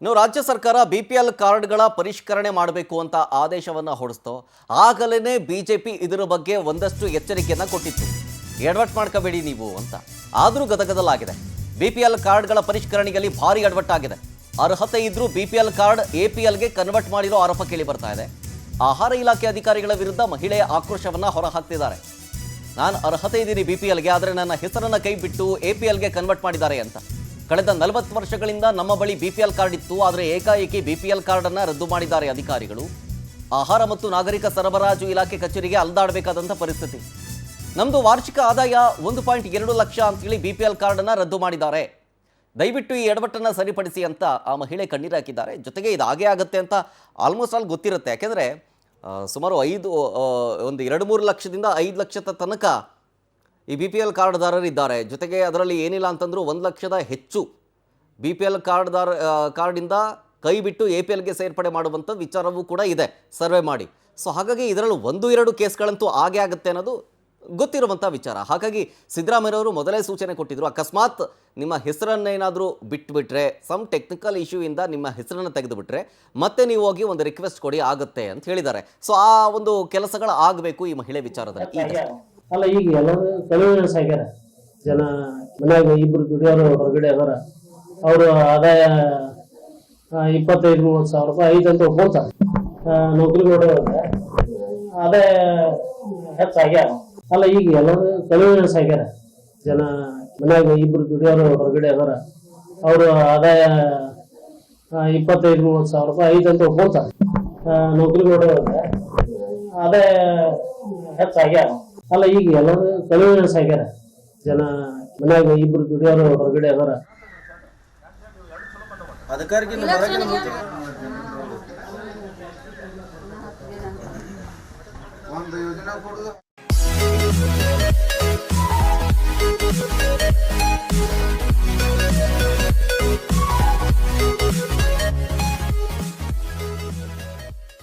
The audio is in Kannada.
ಇನ್ನು ರಾಜ್ಯ ಸರ್ಕಾರ ಬಿಪಿಎಲ್ ಕಾರ್ಡ್ಗಳ ಪರಿಷ್ಕರಣೆ ಮಾಡಬೇಕು ಅಂತ ಆದೇಶವನ್ನು ಹೊರಡಿಸಿತು. ಆಗಲೇ ಬಿಜೆಪಿ ಇದರ ಬಗ್ಗೆ ಒಂದಷ್ಟು ಎಚ್ಚರಿಕೆಯನ್ನು ಕೊಟ್ಟಿತ್ತು. ಎಡವಟ್ ಮಾಡ್ಕೋಬೇಡಿ ನೀವು ಅಂತ. ಆದರೂ ಗದಗದಲಾಗಿದೆ. ಬಿಪಿಎಲ್ ಕಾರ್ಡ್ಗಳ ಪರಿಷ್ಕರಣೆಯಲ್ಲಿ ಭಾರಿ ಎಡವಟ್ಟಾಗಿದೆ. ಅರ್ಹತೆ ಇದ್ರೂ ಬಿಪಿಎಲ್ ಕಾರ್ಡ್ ಎಪಿಎಲ್ಗೆ ಕನ್ವರ್ಟ್ ಮಾಡಿರೋ ಆರೋಪ ಕೇಳಿ ಬರ್ತಾ ಇದೆ. ಆಹಾರ ಇಲಾಖೆ ಅಧಿಕಾರಿಗಳ ವಿರುದ್ಧ ಮಹಿಳೆಯ ಆಕ್ರೋಶವನ್ನು ಹೊರಹಾಕ್ತಿದ್ದಾರೆ. ನಾನು ಅರ್ಹತೆ ಇದ್ದೀನಿ ಬಿಪಿಎಲ್ಗೆ, ಆದರೆ ನನ್ನ ಹೆಸರನ್ನು ಕೈ ಬಿಟ್ಟು ಎಪಿಎಲ್ಗೆ ಕನ್ವರ್ಟ್ ಮಾಡಿದ್ದಾರೆ ಅಂತ. ಕಳೆದ 40 ವರ್ಷಗಳಿಂದ ನಮ್ಮ ಬಳಿ ಬಿಪಿಎಲ್ ಕಾರ್ಡ್ ಇತ್ತು, ಆದರೆ ಏಕಾಏಕಿ ಬಿಪಿಎಲ್ ಕಾರ್ಡನ್ನು ರದ್ದು ಮಾಡಿದ್ದಾರೆ ಅಧಿಕಾರಿಗಳು. ಆಹಾರ ಮತ್ತು ನಾಗರಿಕ ಸರಬರಾಜು ಇಲಾಖೆ ಕಚೇರಿಗೆ ಅಲ್ದಾಡಬೇಕಾದಂಥ ಪರಿಸ್ಥಿತಿ. ನಮ್ಮದು ವಾರ್ಷಿಕ ಆದಾಯ 1.2 ಲಕ್ಷ ಅಂತೇಳಿ ಬಿಪಿಎಲ್ ಕಾರ್ಡನ್ನು ರದ್ದು ಮಾಡಿದ್ದಾರೆ. ದಯವಿಟ್ಟು ಈ ಎಡವಟ್ಟನ್ನು ಸರಿಪಡಿಸಿ ಅಂತ ಆ ಮಹಿಳೆ ಕಣ್ಣೀರು ಹಾಕಿದ್ದಾರೆ. ಜೊತೆಗೆ ಇದು ಹಾಗೇ ಆಗುತ್ತೆ ಅಂತ ಆಲ್ಮೋಸ್ಟ್ ಆಲ್ ಗೊತ್ತಿರುತ್ತೆ. ಯಾಕೆಂದರೆ ಸುಮಾರು 2-3 ಲಕ್ಷದಿಂದ 5 ಲಕ್ಷದ ತನಕ ಈ ಬಿ ಪಿ ಎಲ್ ಕಾರ್ಡ್ದಾರರಿದ್ದಾರೆ. ಜೊತೆಗೆ ಅದರಲ್ಲಿ ಏನಿಲ್ಲ ಅಂತಂದರೂ 1 ಲಕ್ಷದ ಹೆಚ್ಚು ಬಿ ಪಿ ಎಲ್ ಕಾರ್ಡಿಂದ ಕೈ ಬಿಟ್ಟು ಎ ಪಿ ಎಲ್ಗೆ ಸೇರ್ಪಡೆ ಮಾಡುವಂಥ ವಿಚಾರವೂ ಕೂಡ ಇದೆ ಸರ್ವೆ ಮಾಡಿ. ಸೊ ಹಾಗಾಗಿ ಇದರಲ್ಲಿ 1-2 ಕೇಸ್ಗಳಂತೂ ಆಗೇ ಆಗುತ್ತೆ ಅನ್ನೋದು ಗೊತ್ತಿರುವಂಥ ವಿಚಾರ. ಹಾಗಾಗಿ ಸಿದ್ದರಾಮಯ್ಯವರು ಮೊದಲೇ ಸೂಚನೆ ಕೊಟ್ಟಿದ್ದರು, ಅಕಸ್ಮಾತ್ ನಿಮ್ಮ ಹೆಸರನ್ನೇನಾದರೂ ಬಿಟ್ಟುಬಿಟ್ರೆ, ಸಮ್ ಟೆಕ್ನಿಕಲ್ ಇಶ್ಯೂಯಿಂದ ನಿಮ್ಮ ಹೆಸರನ್ನು ತೆಗೆದುಬಿಟ್ರೆ ಮತ್ತೆ ನೀವು ಹೋಗಿ ಒಂದು ರಿಕ್ವೆಸ್ಟ್ ಕೊಡಿ ಆಗುತ್ತೆ ಅಂತ ಹೇಳಿದ್ದಾರೆ. ಸೊ ಆ ಒಂದು ಕೆಲಸಗಳು ಆಗಬೇಕು ಈ ಮಹಿಳೆ ವಿಚಾರದಲ್ಲಿ. ಅಲ್ಲ, ಈಗ ಎಲ್ಲರೂ ಕನ್ವೀನಿಯನ್ಸ್ ಆಗ್ಯಾರ. ಜನ ಮನ್ಯಾಗ ಇಬ್ರು ದುಡಿಯೋರು ಹೊರಗಡೆ ಅದಾರ. ಅವರು ಆದಾಯ 25-30 ಸಾವಿರ ರೂಪಾಯಿ ಐದಂತ ಒಪ್ಕೊಂತಾರೆ. ನೌಕರಿ ನೋಡೋದ್ರೆ ಆದಾಯ ಹೆಚ್ಚಾಗ್ಯಾರ. ಅಲ್ಲ, ಈಗ ಎಲ್ಲರೂ ಕನ್ವೀನಿಯನ್ಸ್ ಆಗ್ಯಾರ. ಜನ ಮನ್ಯಾಗ ಇಬ್ರು ದುಡಿಯೋರು ಹೊರಗಡೆ ಅದಾರ. ಅವರು ಆದಾಯ 25-30 ಸಾವಿರ ರೂಪಾಯಿ ಐದಂತ ಒಪ್ಕೊಂತಾರೆ. ನೌಕರಿ ನೋಡೋದ್ರೆ ಆದಾಯ ಹೆಚ್ಚಾಗ್ಯಾರ. ಅಲ್ಲ, ಈಗ ಎಲ್ಲರೂ ಕನ್ವೀನಿಯನ್ಸ್ ಆಗ್ಯಾರ. ಜನ ಮನ್ಯಾಗ ಇಬ್ರು ದುಡಿಯೋರು ಹೊರಗಡೆ ಅದಾರ. ಒಂದು ಯೋಜನೆ ಕೊಡುದು